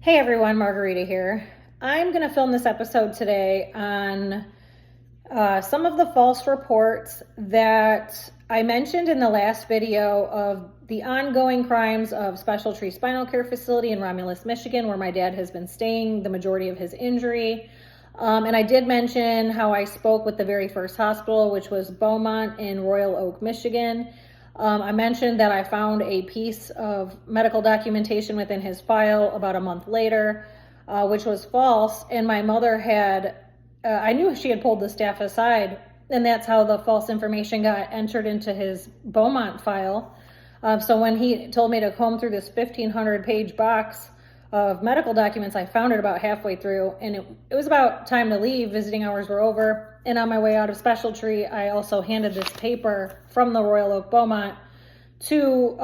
Hey everyone, Margarita here. I'm going to film this episode today on some of the false reports that I mentioned in the last video of the ongoing crimes of Special Tree Spinal Care Facility in Romulus, Michigan, where my dad has been staying the majority of his injury. And I did mention how I spoke with the very first hospital, which was Beaumont in Royal Oak, Michigan. I mentioned that I found a piece of medical documentation within his file about a month later, which was false. And my mother I knew she had pulled the staff aside, and that's how the false information got entered into his Beaumont file. So when he told me to comb through this 1,500-page box of medical documents, I found it about halfway through, and it was about time to leave. Visiting hours were over. And on my way out of Special Tree, I also handed this paper from the Royal Oak Beaumont to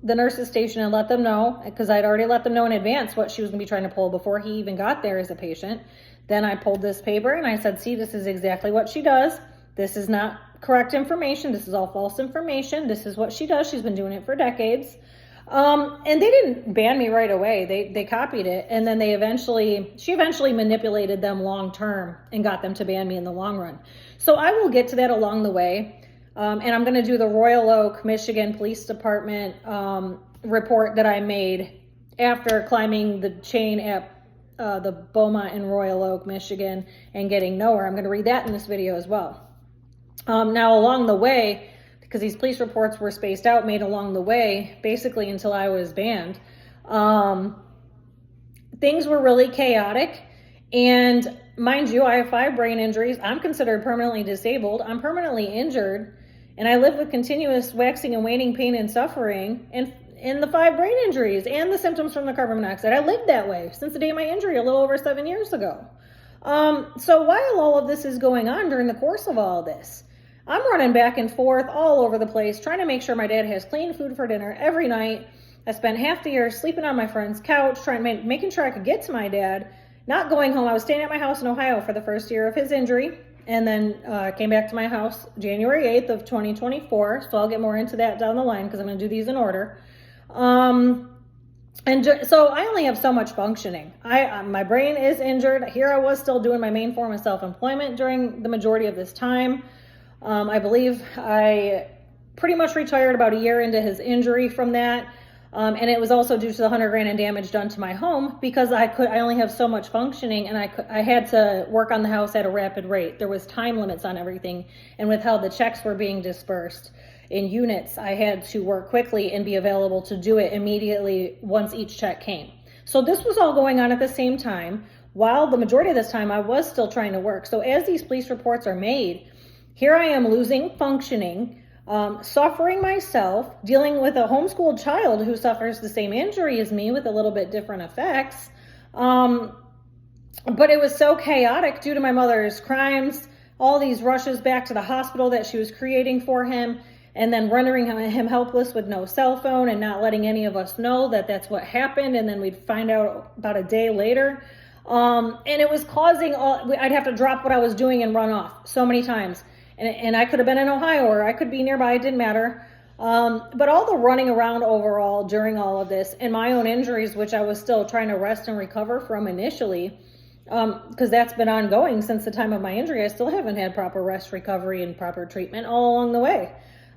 the nurse's station and let them know, because I'd already let them know in advance what she was going to be trying to pull before he even got there as a patient. Then I pulled this paper and I said, see, this is exactly what she does. This is not correct information. This is all false information. This is what she does. She's been doing it for decades. And they didn't ban me right away. They copied it, and then she eventually manipulated them long term and got them to ban me in the long run. So I will get to that along the way. And I'm going to do the Royal Oak, Michigan Police Department report that I made after climbing the chain at the Beaumont in Royal Oak, Michigan, and getting nowhere. I'm going to read that in this video as well. Now, along the way, because these police reports were spaced out, made along the way, basically until I was banned, things were really chaotic. And mind you, I have 5 brain injuries. I'm considered permanently disabled. I'm permanently injured. And I live with continuous waxing and waning pain and suffering, and in the 5 brain injuries and the symptoms from the carbon monoxide. I lived that way since the day of my injury a little over 7 years ago. So while all of this is going on during the course of all this, I'm running back and forth all over the place, trying to make sure my dad has clean food for dinner every night. I spent half the year sleeping on my friend's couch, making sure I could get to my dad, not going home. I was staying at my house in Ohio for the first year of his injury, and then came back to my house January 8th of 2024. So I'll get more into that down the line because I'm going to do these in order. So I only have so much functioning. My brain is injured. Here I was still doing my main form of self-employment during the majority of this time. I believe I pretty much retired about a year into his injury from that. And it was also due to the $100,000 in damage done to my home, because I only have so much functioning, and I had to work on the house at a rapid rate. There was time limits on everything. And with how the checks were being dispersed in units, I had to work quickly and be available to do it immediately once each check came. So this was all going on at the same time, while the majority of this time I was still trying to work. So as these police reports are made, here I am losing functioning, suffering myself, dealing with a homeschooled child who suffers the same injury as me with a little bit different effects. But it was so chaotic due to my mother's crimes, all these rushes back to the hospital that she was creating for him, and then rendering him helpless with no cell phone and not letting any of us know that that's what happened. And then we'd find out about a day later. And it was causing I'd have to drop what I was doing and run off so many times. And I could have been in Ohio, or I could be nearby, it didn't matter. But all the running around overall during all of this, and my own injuries, which I was still trying to rest and recover from initially, because that's been ongoing since the time of my injury. I still haven't had proper rest, recovery, and proper treatment all along the way.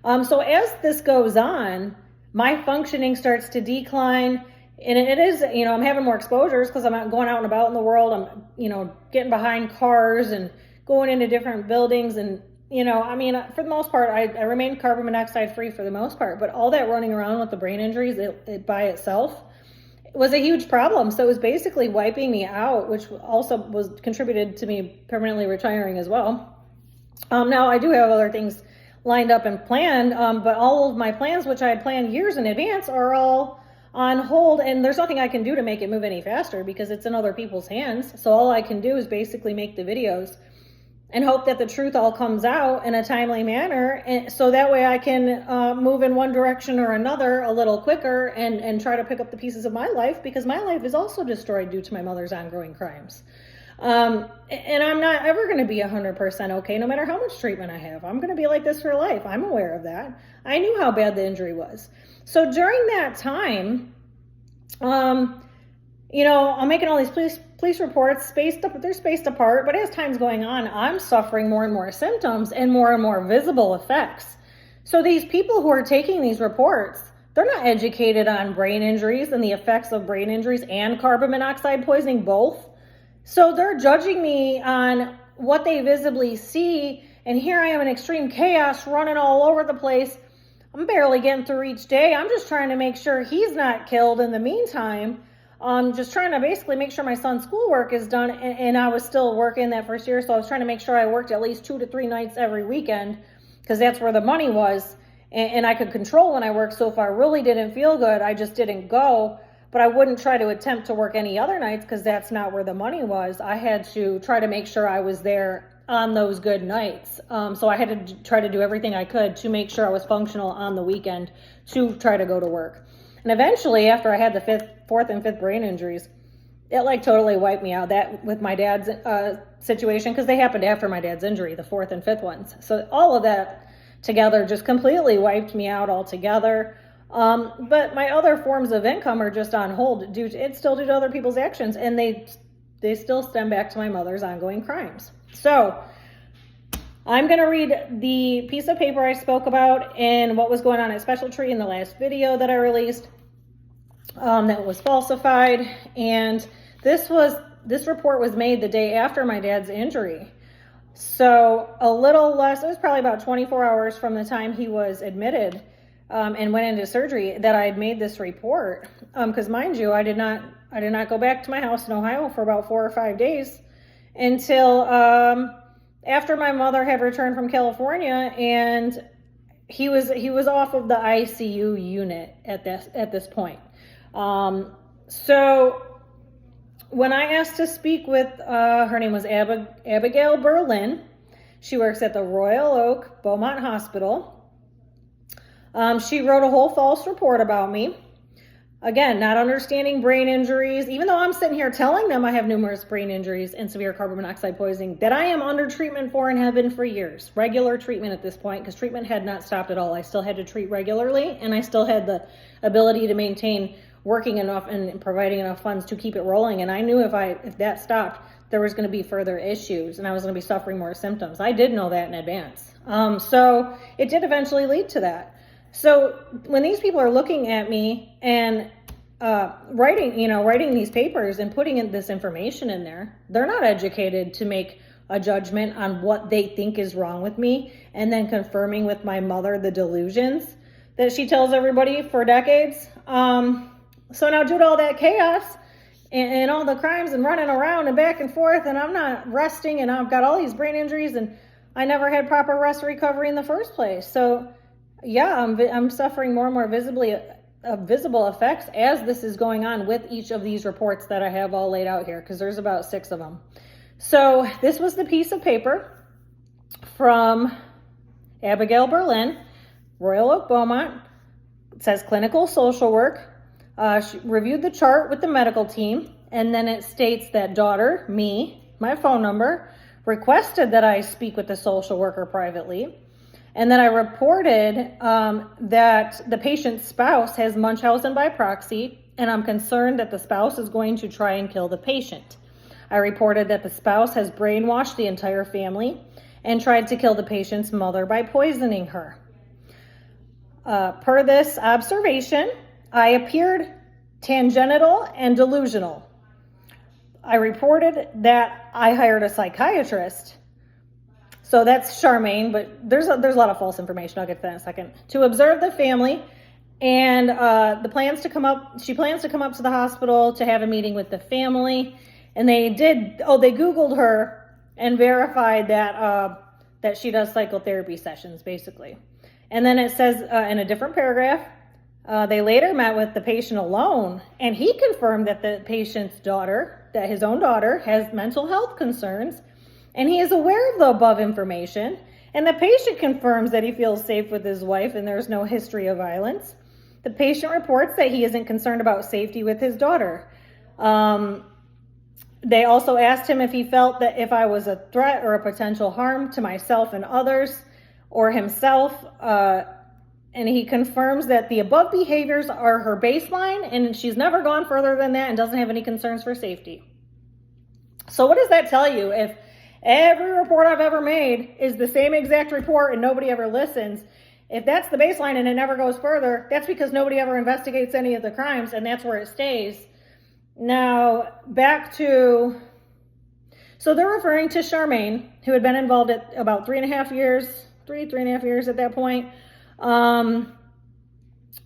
So as this goes on, my functioning starts to decline. And it is, I'm having more exposures because I'm going out and about in the world. I'm, getting behind cars and going into different buildings, and for the most part, I remained carbon monoxide free for the most part, but all that running around with the brain injuries, it by itself was a huge problem. So it was basically wiping me out, which also contributed to me permanently retiring as well. Now I do have other things lined up and planned, but all of my plans, which I had planned years in advance, are all on hold, and there's nothing I can do to make it move any faster because it's in other people's hands. So all I can do is basically make the videos and hope that the truth all comes out in a timely manner, and so that way I can move in one direction or another a little quicker and try to pick up the pieces of my life, because my life is also destroyed due to my mother's ongoing crimes. And I'm not ever going to be 100% okay, no matter how much treatment I have. I'm going to be like this for life. I'm aware of that. I knew how bad the injury was. So during that time, I'm making all these police reports they're spaced apart, but as time's going on, I'm suffering more and more symptoms and more visible effects. So these people who are taking these reports, they're not educated on brain injuries and the effects of brain injuries and carbon monoxide poisoning both. So they're judging me on what they visibly see, and here I am in extreme chaos running all over the place. I'm barely getting through each day. I'm just trying to make sure he's not killed in the meantime. I'm just trying to basically make sure my son's schoolwork is done, and I was still working that first year, so I was trying to make sure I worked at least 2 to 3 nights every weekend, because that's where the money was, and I could control when I worked. So if I really didn't feel good, I just didn't go, but I wouldn't try to attempt to work any other nights because that's not where the money was. I had to try to make sure I was there on those good nights. So I had to try to do everything I could to make sure I was functional on the weekend to try to go to work. And eventually, after I had the fourth and fifth brain injuries, it like totally wiped me out. That with my dad's situation, because they happened after my dad's injury, the fourth and fifth ones. So all of that together just completely wiped me out altogether. But my other forms of income are just on hold due to other people's actions, and they still stem back to my mother's ongoing crimes. So I'm going to read the piece of paper I spoke about and what was going on at Special Tree in the last video that I released that was falsified. And this report was made the day after my dad's injury. So a little less, it was probably about 24 hours from the time he was admitted and went into surgery that I had made this report. Because mind you, I did not go back to my house in Ohio for about 4 or 5 days until after my mother had returned from California, and he was off of the ICU unit at this point. So when I asked to speak with her name was Abigail Berlin. She works at the Royal Oak Beaumont Hospital. She wrote a whole false report about me. Again, not understanding brain injuries, even though I'm sitting here telling them I have numerous brain injuries and severe carbon monoxide poisoning that I am under treatment for and have been for years. Regular treatment at this point, because treatment had not stopped at all. I still had to treat regularly, and I still had the ability to maintain working enough and providing enough funds to keep it rolling. And I knew if that stopped, there was going to be further issues and I was going to be suffering more symptoms. I did know that in advance. So it did eventually lead to that. So when these people are looking at me and writing these papers and putting in this information in there, they're not educated to make a judgment on what they think is wrong with me and then confirming with my mother the delusions that she tells everybody for decades. So now due to all that chaos and all the crimes and running around and back and forth, and I'm not resting, and I've got all these brain injuries, and I never had proper rest recovery in the first place. So yeah, I'm suffering more and more visible effects as this is going on with each of these reports that I have all laid out here, because there's about 6 of them. So this was the piece of paper from Abigail Berlin, Royal Oak Beaumont. It says clinical social work. She reviewed the chart with the medical team, and then it states that daughter, me, my phone number, requested that I speak with the social worker privately. And then I reported that the patient's spouse has Munchausen by proxy, and I'm concerned that the spouse is going to try and kill the patient. I reported that the spouse has brainwashed the entire family and tried to kill the patient's mother by poisoning her. Per this observation, I appeared tangential and delusional. I reported that I hired a psychiatrist. So that's Charmaine, but there's a lot of false information. I'll get to that in a second. To observe the family, and she plans to come up to the hospital to have a meeting with the family. And they Googled her and verified that she does psychotherapy sessions, basically. And then it says in a different paragraph, they later met with the patient alone, and he confirmed that the patient's daughter, that his own daughter, has mental health concerns. And he is aware of the above information, and the patient confirms that he feels safe with his wife and there's no history of violence. The patient reports that he isn't concerned about safety with his daughter. They also asked him if he felt that if I was a threat or a potential harm to myself and others, or himself, and he confirms that the above behaviors are her baseline and she's never gone further than that and doesn't have any concerns for safety. So what does that tell you? If every report I've ever made is the same exact report and nobody ever listens, if that's the baseline and it never goes further, that's because nobody ever investigates any of the crimes and that's where it stays. Now, back to, so they're referring to Charmaine, who had been involved at about 3.5 years, three and a half years at that point. And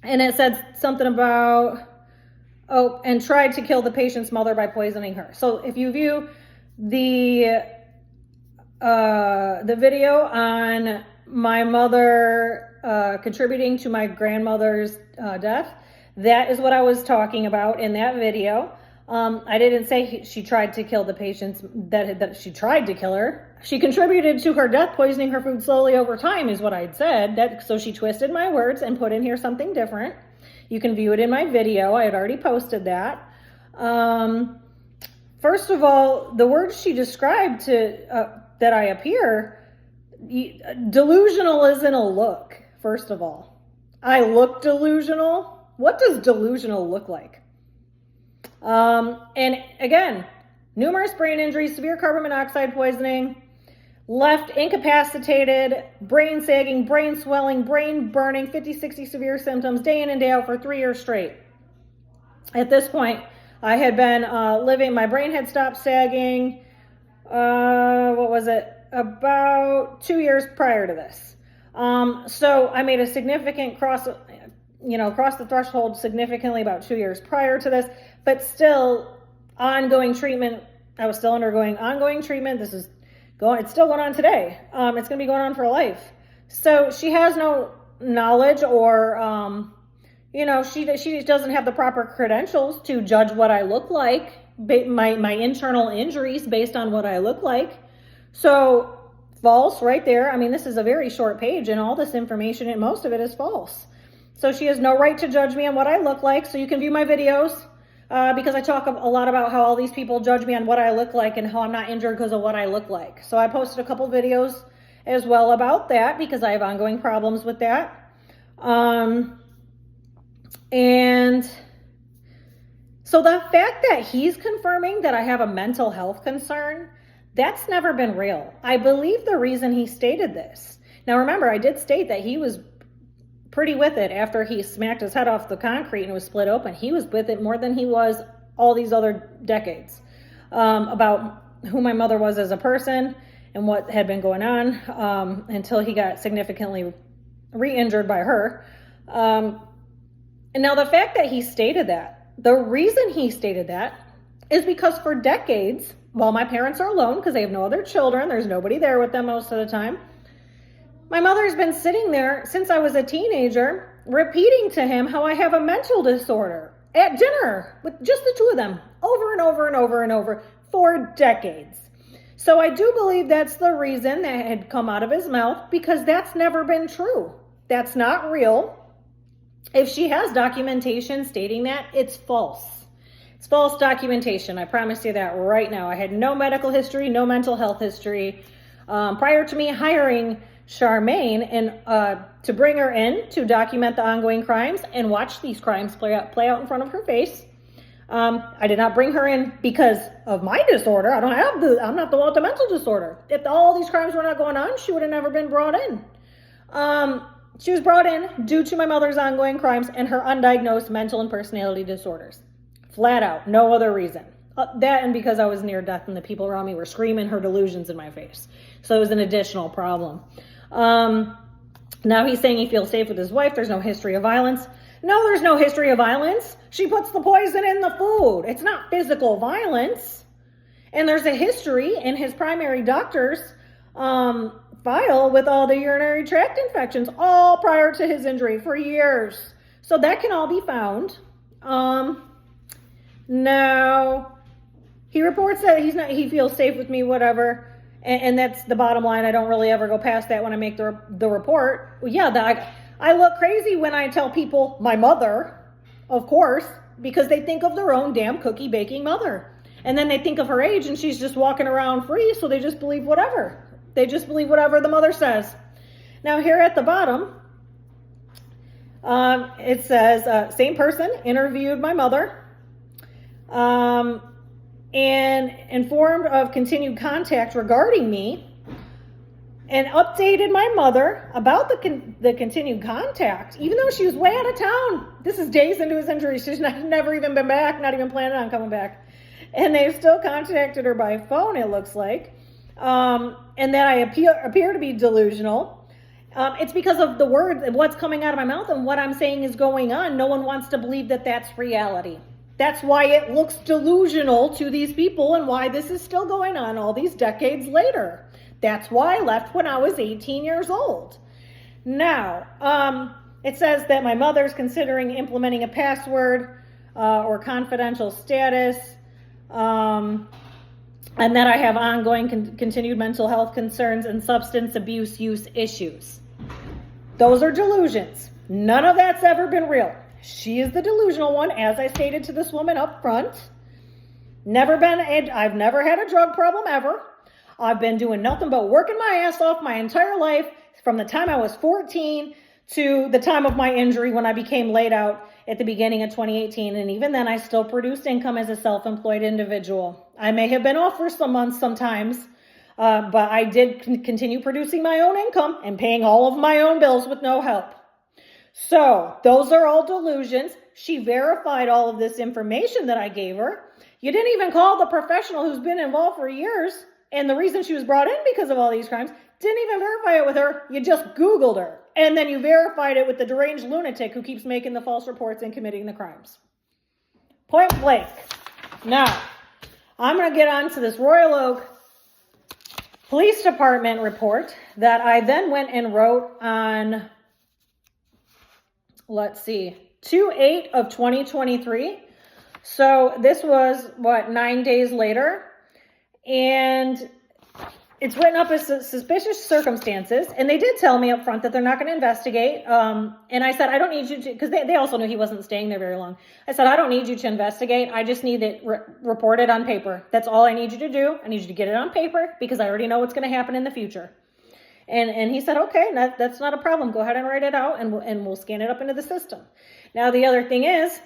it said something about, and tried to kill the patient's mother by poisoning her. So if you view the video on my mother contributing to my grandmother's death, that is what I was talking about in that video. I didn't say she tried to kill the patients, that she tried to kill her. She contributed to her death, poisoning her food slowly over time is what I'd said. So she twisted my words and put in here something different. You can view it in my video. I had already posted that. First of all, the words she described to that I appear, delusional isn't a look, first of all. I look delusional. What does delusional look like? And again, numerous brain injuries, severe carbon monoxide poisoning, left incapacitated, brain sagging, brain swelling, brain burning, 50-60 severe symptoms, day in and day out for 3 years straight. At this point, I had been living, my brain had stopped sagging, about 2 years prior to this. So I made a significant cross the threshold significantly about 2 years prior to this, but still ongoing treatment. I was still undergoing ongoing treatment. It's still going on today. It's going to be going on for life. So she has no knowledge or, she doesn't have the proper credentials to judge what I look like, my internal injuries based on what I look like. So false right there. I mean, this is a very short page and all this information and most of it is false. So she has no right to judge me on what I look like. So you can view my videos because I talk a lot about how all these people judge me on what I look like and how I'm not injured because of what I look like. So I posted a couple videos as well about that because I have ongoing problems with that. And so the fact that he's confirming that I have a mental health concern, that's never been real. I believe the reason he stated this. Now remember, I did state that he was pretty with it after he smacked his head off the concrete and was split open. He was with it more than he was all these other decades about who my mother was as a person and what had been going on until he got significantly re-injured by her. And now the fact that he stated that, the reason he stated that is because for decades, while my parents are alone because they have no other children, there's nobody there with them most of the time, my mother's been sitting there since I was a teenager, repeating to him how I have a mental disorder at dinner with just the two of them over and over and over and over for decades. So I do believe that's the reason that had come out of his mouth because that's never been true. That's not real. If she has documentation stating that, it's false. It's false documentation. I promise you that right now. I had no medical history, no mental health history. Prior to me hiring Charmaine and to bring her in to document the ongoing crimes and watch these crimes play out in front of her face. I did not bring her in because of my disorder. I'm not the one with the mental disorder. If all these crimes were not going on, she would have never been brought in. She was brought in due to my mother's ongoing crimes and her undiagnosed mental and personality disorders. Flat out, no other reason. That and because I was near death and the people around me were screaming her delusions in my face. So it was an additional problem. Now he's saying he feels safe with his wife. There's no history of violence. No, there's no history of violence. She puts the poison in the food. It's not physical violence. And there's a history in his primary doctor's file with all the urinary tract infections, all prior to his injury for years. So that can all be found. Now, he reports that he feels safe with me, whatever. And that's the bottom line. I don't really ever go past that when I make the report. Well, yeah, I look crazy when I tell people my mother, of course, because they think of their own damn cookie baking mother. And then they think of her age and she's just walking around free, so they just believe whatever. They just believe whatever the mother says. Now here at the bottom, It says, same person interviewed my mother and informed of continued contact regarding me, and updated my mother about the continued contact, even though she was way out of town. This is days into his injury. She's never even been back, not even planning on coming back. And they've still contacted her by phone, it looks like. And that I appear to be delusional. It's because of the words and what's coming out of my mouth and what I'm saying is going on. No one wants to believe that that's reality. That's why it looks delusional to these people and why this is still going on all these decades later. That's why I left when I was 18 years old. Now, it says that my mother's considering implementing a password or confidential status, and that I have ongoing continued mental health concerns and substance abuse use issues. Those are delusions. None of that's ever been real. She is the delusional one, as I stated to this woman up front. I've never had a drug problem ever. I've been doing nothing but working my ass off my entire life from the time I was 14 to the time of my injury when I became laid out at the beginning of 2018. And even then, I still produced income as a self-employed individual. I may have been off for some months sometimes, but I did continue producing my own income and paying all of my own bills with no help. So those are all delusions. She verified all of this information that I gave her. You didn't even call the professional who's been involved for years. And the reason she was brought in because of all these crimes, didn't even verify it with her. You just Googled her. And then you verified it with the deranged lunatic who keeps making the false reports and committing the crimes. Point blank. Now, I'm going to get on to this Royal Oak Police Department report that I then went and wrote on, 2/8 of 2023. So this was, 9 days later. And it's written up as suspicious circumstances. And they did tell me up front that they're not going to investigate. And I said, I don't need you to, because they also knew he wasn't staying there very long. I said, I don't need you to investigate. I just need it reported on paper. That's all I need you to do. I need you to get it on paper because I already know what's going to happen in the future. And he said, okay, that's not a problem. Go ahead and write it out and we'll scan it up into the system. Now, the other thing is,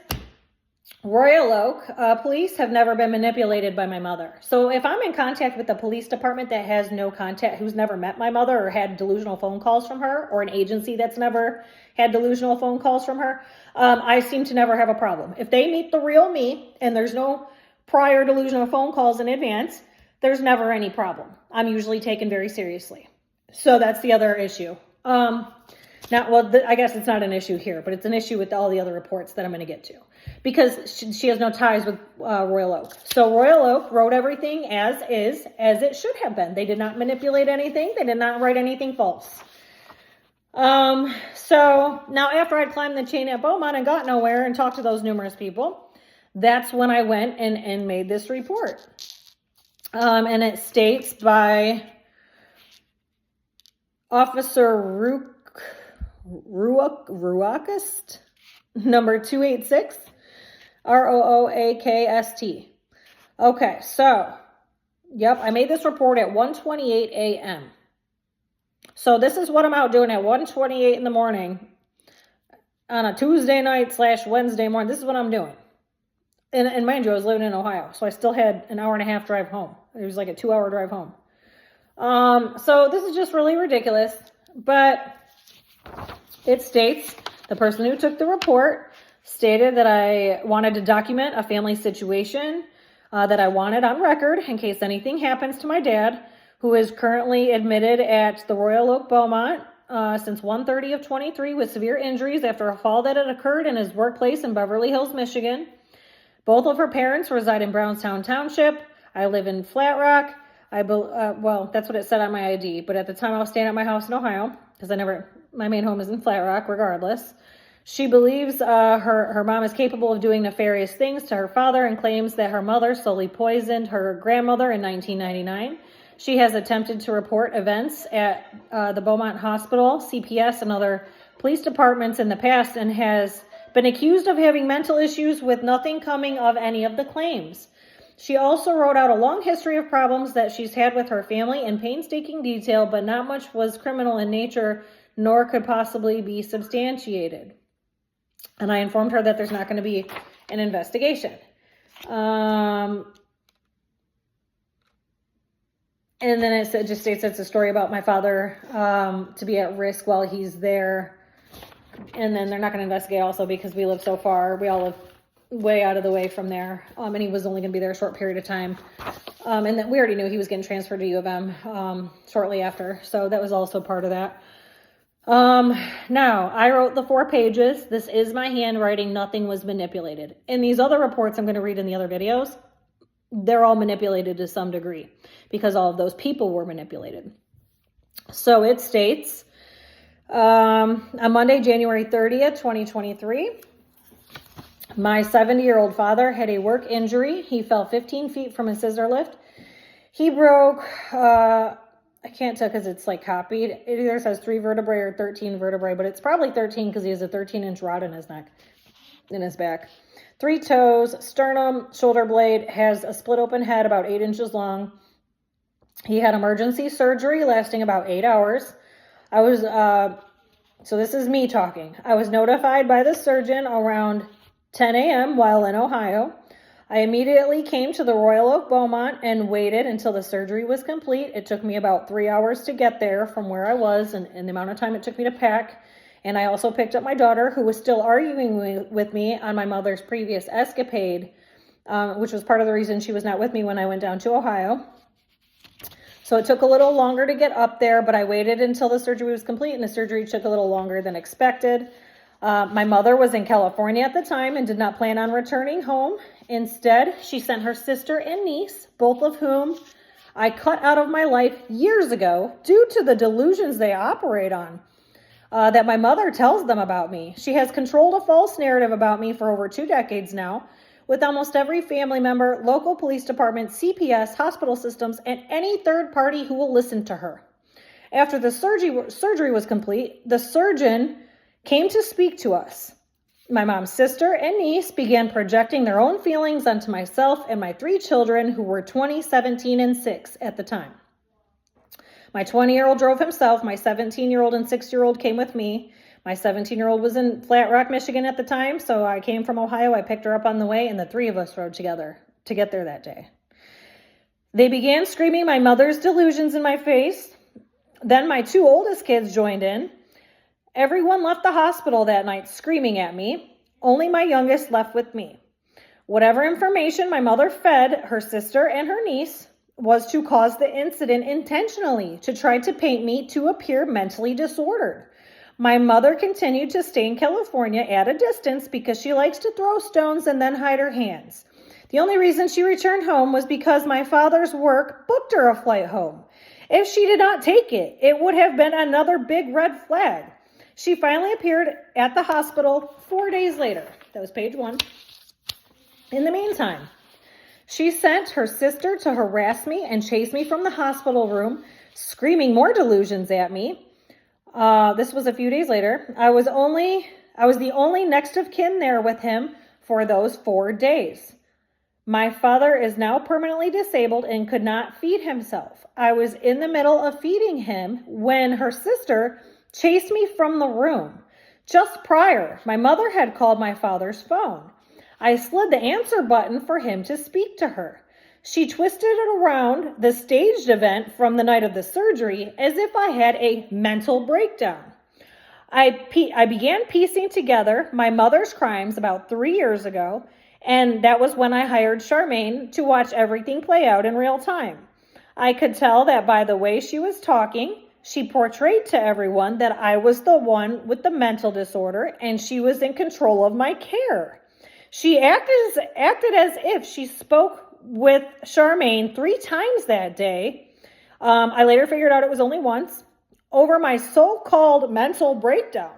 Royal Oak police have never been manipulated by my mother. So if I'm in contact with the police department that has no contact, who's never met my mother or had delusional phone calls from her, or an agency that's never had delusional phone calls from her, I seem to never have a problem. If they meet the real me and there's no prior delusional phone calls in advance, there's never any problem. I'm usually taken very seriously. So that's the other issue. I guess it's not an issue here, but it's an issue with all the other reports that I'm going to get to. Because she has no ties with Royal Oak. So Royal Oak wrote everything as is, as it should have been. They did not manipulate anything. They did not write anything false. So now after I'd climbed the chain at Beaumont and got nowhere and talked to those numerous people, that's when I went and made this report. And it states by Officer Ruakist, number 286. ROOAKST. Okay, so, I made this report at 1:28 a.m. So this is what I'm out doing at 1:28 in the morning on a Tuesday night / Wednesday morning. This is what I'm doing. And mind you, I was living in Ohio, so I still had an hour and a half drive home. It was like a 2-hour drive home. So this is just really ridiculous, but it states the person who took the report stated that I wanted to document a family situation that I wanted on record in case anything happens to my dad, who is currently admitted at the Royal Oak Beaumont since 1/30 of 23 with severe injuries after a fall that had occurred in his workplace in Beverly Hills, Michigan. Both of her parents reside in Brownstown Township. I live in Flat Rock. That's what it said on my ID, but at the time I was staying at my house in Ohio because my main home is in Flat Rock regardless. She believes her mom is capable of doing nefarious things to her father and claims that her mother slowly poisoned her grandmother in 1999. She has attempted to report events at the Beaumont Hospital, CPS, and other police departments in the past and has been accused of having mental issues with nothing coming of any of the claims. She also wrote out a long history of problems that she's had with her family in painstaking detail, but not much was criminal in nature, nor could possibly be substantiated. And I informed her that there's not going to be an investigation. And then it just states it's a story about my father to be at risk while he's there. And then they're not going to investigate also because we live so far. We all live way out of the way from there. And he was only going to be there a short period of time. And then we already knew he was getting transferred to U of M shortly after. So that was also part of that. Now, I wrote the 4 pages. This is my handwriting. Nothing was manipulated. And these other reports I'm going to read in the other videos, they're all manipulated to some degree because all of those people were manipulated. So it states, on Monday, January 30th, 2023, my 70-year-old father had a work injury. He fell 15 feet from a scissor lift. He broke, I can't tell because it's like copied. It either says 3 vertebrae or 13 vertebrae, but it's probably 13 because he has a 13-inch rod in his neck, in his back. 3 toes, sternum, shoulder blade, has a split open head about 8 inches long. He had emergency surgery lasting about 8 hours. I was, so this is me talking. I was notified by the surgeon around 10 a.m. while in Ohio. I immediately came to the Royal Oak Beaumont and waited until the surgery was complete. It took me about 3 hours to get there from where I was and the amount of time it took me to pack. And I also picked up my daughter, who was still arguing with me on my mother's previous escapade, which was part of the reason she was not with me when I went down to Ohio. So it took a little longer to get up there, but I waited until the surgery was complete, and the surgery took a little longer than expected. My mother was in California at the time and did not plan on returning home. Instead, she sent her sister and niece, both of whom I cut out of my life years ago due to the delusions they operate on, that my mother tells them about me. She has controlled a false narrative about me for over 2 decades now, with almost every family member, local police department, CPS, hospital systems, and any third party who will listen to her. After the surgery was complete, the surgeon came to speak to us. My mom's sister and niece began projecting their own feelings onto myself and my 3 children, who were 20, 17, and 6 at the time. My 20-year-old drove himself. My 17-year-old and 6-year-old came with me. My 17-year-old was in Flat Rock, Michigan at the time, so I came from Ohio. I picked her up on the way, and the 3 of us rode together to get there that day. They began screaming my mother's delusions in my face. Then my 2 oldest kids joined in. Everyone left the hospital that night screaming at me. Only my youngest left with me. Whatever information my mother fed her sister and her niece was to cause the incident intentionally, to try to paint me to appear mentally disordered. My mother continued to stay in California at a distance because she likes to throw stones and then hide her hands. The only reason she returned home was because my father's work booked her a flight home. If she did not take it, it would have been another big red flag. She finally appeared at the hospital 4 days later. That was page 1. In the meantime, she sent her sister to harass me and chase me from the hospital room, screaming more delusions at me. This was a few days later. I was the only next of kin there with him for those 4 days. My father is now permanently disabled and could not feed himself. I was in the middle of feeding him when her sister chased me from the room. Just prior, my mother had called my father's phone. I slid the answer button for him to speak to her. She twisted it around the staged event from the night of the surgery as if I had a mental breakdown. I began piecing together my mother's crimes about 3 years ago, and that was when I hired Charmaine to watch everything play out in real time. I could tell that by the way she was talking, she portrayed to everyone that I was the one with the mental disorder and she was in control of my care. She acted as if she spoke with Charmaine 3 times that day. I later figured out it was only once, over my so-called mental breakdown.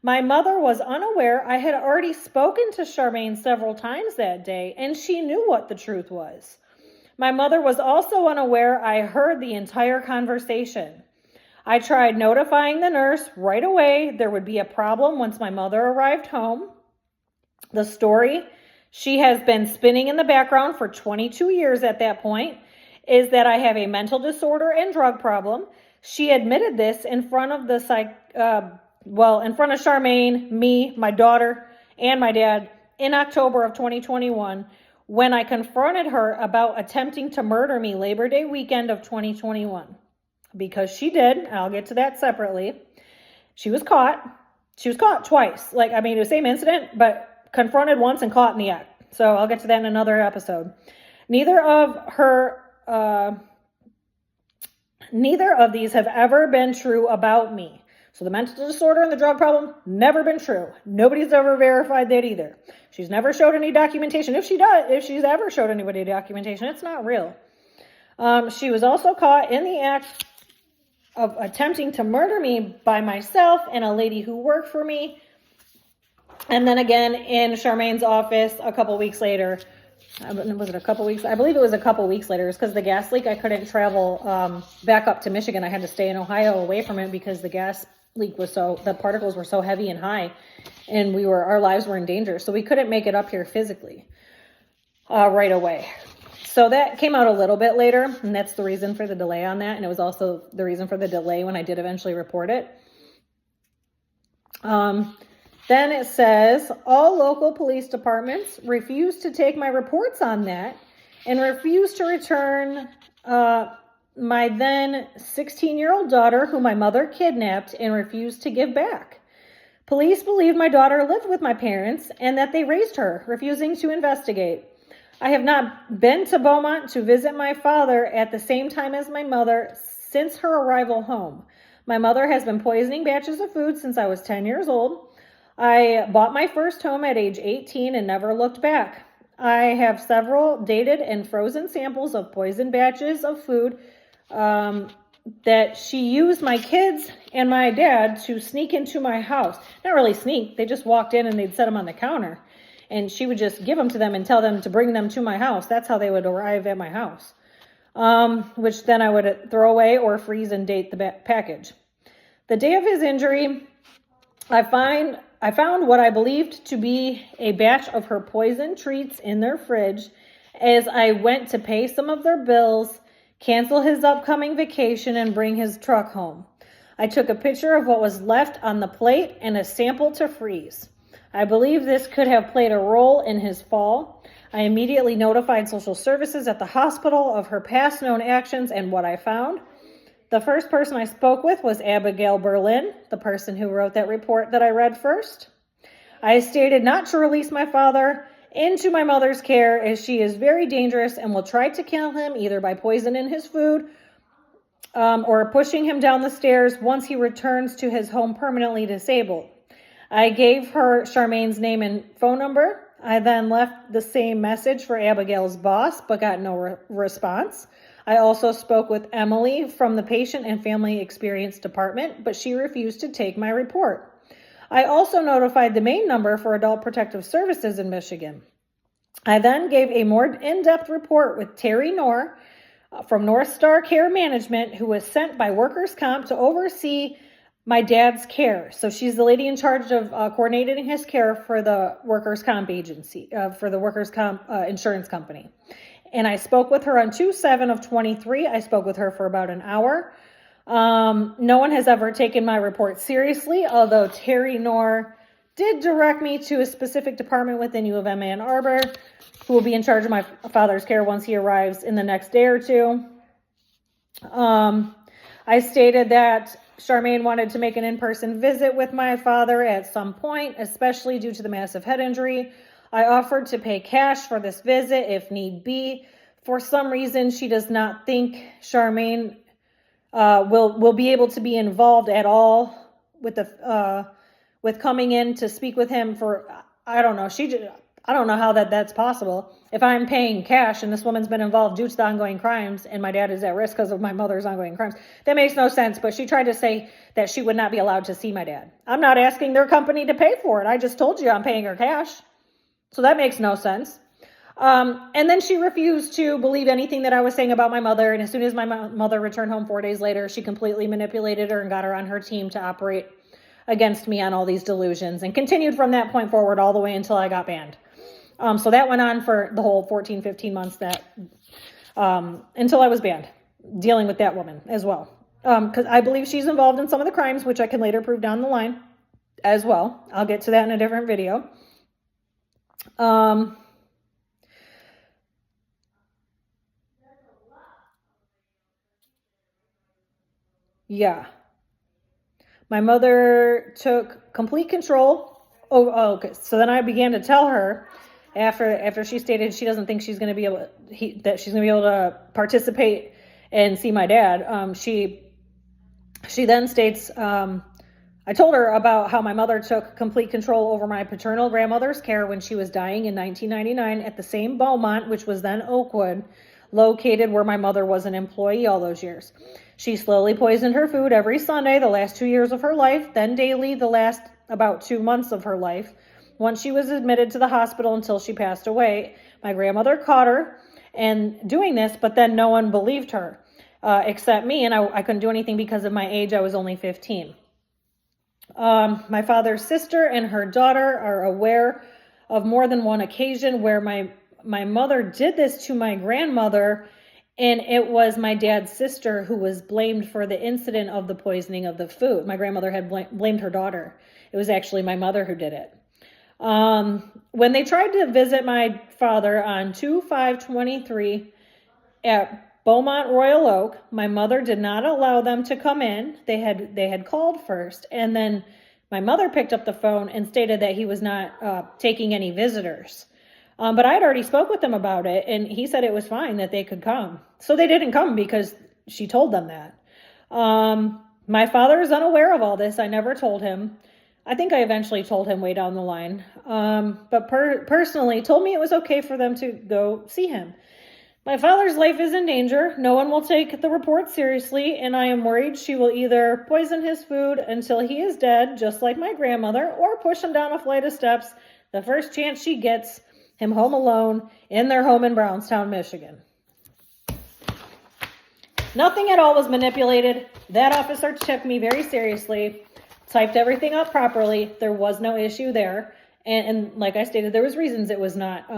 My mother was unaware I had already spoken to Charmaine several times that day, and she knew what the truth was. My mother was also unaware I heard the entire conversation. I tried notifying the nurse right away there would be a problem once my mother arrived home. The story she has been spinning in the background for 22 years at that point is that I have a mental disorder and drug problem. She admitted this in front of in front of Charmaine, me, my daughter, and my dad in October of 2021 when I confronted her about attempting to murder me Labor Day weekend of 2021. Because she did, I'll get to that separately. She was caught. She was caught twice. Like, I mean, it was the same incident, but confronted once and caught in the act. So I'll get to that in another episode. Neither of these have ever been true about me. So the mental disorder and the drug problem, never been true. Nobody's ever verified that either. She's never showed any documentation. If she's ever showed anybody documentation, it's not real. She was also caught in the act of attempting to murder me by myself and a lady who worked for me. And then again in Charmaine's office a couple weeks later. Was it a couple weeks? I believe it was a couple weeks later. It was because of the gas leak. I couldn't travel back up to Michigan. I had to stay in Ohio away from it because the gas leak was the particles were so heavy and high, and our lives were in danger. So we couldn't make it up here physically right away. So that came out a little bit later, and that's the reason for the delay on that. And it was also the reason for the delay when I did eventually report it. Then it says, all local police departments refuse to take my reports on that and refuse to return my then 16-year-old daughter, who my mother kidnapped and refused to give back. Police believe my daughter lived with my parents and that they raised her, refusing to investigate. I have not been to Beaumont to visit my father at the same time as my mother since her arrival home. My mother has been poisoning batches of food since I was 10 years old. I bought my first home at age 18 and never looked back. I have several dated and frozen samples of poisoned batches of food that she used my kids and my dad to sneak into my house. Not really sneak. They just walked in and they'd set them on the counter. And she would just give them to them and tell them to bring them to my house. That's how they would arrive at my house. Which then I would throw away or freeze and date the package. The day of his injury, I found what I believed to be a batch of her poison treats in their fridge as I went to pay some of their bills, cancel his upcoming vacation, and bring his truck home. I took a picture of what was left on the plate and a sample to freeze. I believe this could have played a role in his fall. I immediately notified social services at the hospital of her past known actions and what I found. The first person I spoke with was Abigail Berlin, the person who wrote that report that I read first. I stated not to release my father into my mother's care as she is very dangerous and will try to kill him either by poisoning his food or pushing him down the stairs once he returns to his home permanently disabled. I gave her Charmaine's name and phone number. I then left the same message for Abigail's boss, but got no response. I also spoke with Emily from the Patient and Family Experience Department, but she refused to take my report. I also notified the main number for Adult Protective Services in Michigan. I then gave a more in-depth report with Terry Knorr from North Star Care Management, who was sent by Workers' Comp to oversee my dad's care. So she's the lady in charge of coordinating his care for the Workers' Comp agency, for the Workers' Comp insurance company. And I spoke with her on 2/7/23. I spoke with her for about an hour. No one has ever taken my report seriously, although Terry Knorr did direct me to a specific department within U of M Ann Arbor, who will be in charge of my father's care once he arrives in the next day or two. I stated that Charmaine wanted to make an in-person visit with my father at some point, especially due to the massive head injury. I offered to pay cash for this visit if need be. For some reason, she does not think Charmaine will be able to be involved at all with coming in to speak with him for, I don't know. I don't know how that's possible. If I'm paying cash and this woman's been involved due to the ongoing crimes and my dad is at risk because of my mother's ongoing crimes, that makes no sense. But she tried to say that she would not be allowed to see my dad. I'm not asking their company to pay for it. I just told you I'm paying her cash. So that makes no sense. And then she refused to believe anything that I was saying about my mother. And as soon as my mother returned home 4 days later, she completely manipulated her and got her on her team to operate against me on all these delusions and continued from that point forward all the way until I got banned. So that went on for the whole 14, 15 months until I was banned, dealing with that woman as well. Because I believe she's involved in some of the crimes, which I can later prove down the line as well. I'll get to that in a different video. Yeah. My mother took complete control. Oh, okay. So then I began to tell her after she stated she doesn't think she's going to be able that she's going to be able to participate and see my dad. She then states, I told her about how my mother took complete control over my paternal grandmother's care when she was dying in 1999 at the same Beaumont, which was then Oakwood, located where my mother was an employee all those years. She slowly poisoned her food every Sunday the last 2 years of her life, then daily the last about 2 months of her life. Once she was admitted to the hospital until she passed away, my grandmother caught her and doing this, but then no one believed her except me, and I couldn't do anything because of my age. I was only 15. My father's sister and her daughter are aware of more than one occasion where my mother did this to my grandmother, and it was my dad's sister who was blamed for the incident of the poisoning of the food. My grandmother had blamed her daughter. It was actually my mother who did it. When they tried to visit my father on 2/5/23 at Beaumont Royal Oak, my mother did not allow them to come in. They had called first, and then my mother picked up the phone and stated that he was not taking any visitors. But I had already spoke with him about it, and he said it was fine that they could come. So they didn't come because she told them that. My father is unaware of all this. I never told him. I think I eventually told him way down the line. But personally told me it was okay for them to go see him. My father's life is in danger. No one will take the report seriously, and I am worried she will either poison his food until he is dead, just like my grandmother, or push him down a flight of steps the first chance she gets him home alone in their home in Brownstown, Michigan. Nothing at all was manipulated. That officer took me very seriously, typed everything up properly. There was no issue there. And like I stated, there was reasons it was not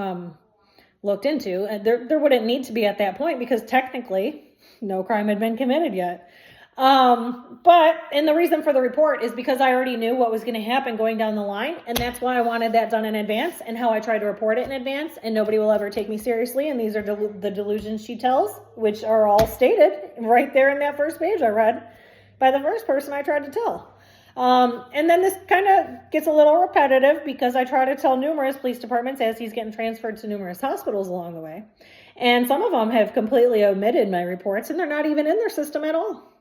looked into. And there wouldn't need to be at that point because technically no crime had been committed yet. And the reason for the report is because I already knew what was going to happen going down the line. And that's why I wanted that done in advance and how I tried to report it in advance. And nobody will ever take me seriously. And these are the delusions she tells, which are all stated right there in that first page I read by the first person I tried to tell. And then this kind of gets a little repetitive because I try to tell numerous police departments as he's getting transferred to numerous hospitals along the way. And some of them have completely omitted my reports and they're not even in their system at all.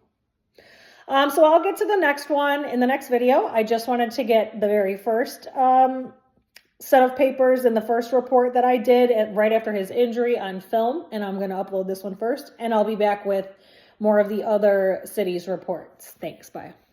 So I'll get to the next one in the next video. I just wanted to get the very first set of papers and the first report that I did right after his injury on film. And I'm going to upload this one first. And I'll be back with more of the other cities' reports. Thanks. Bye.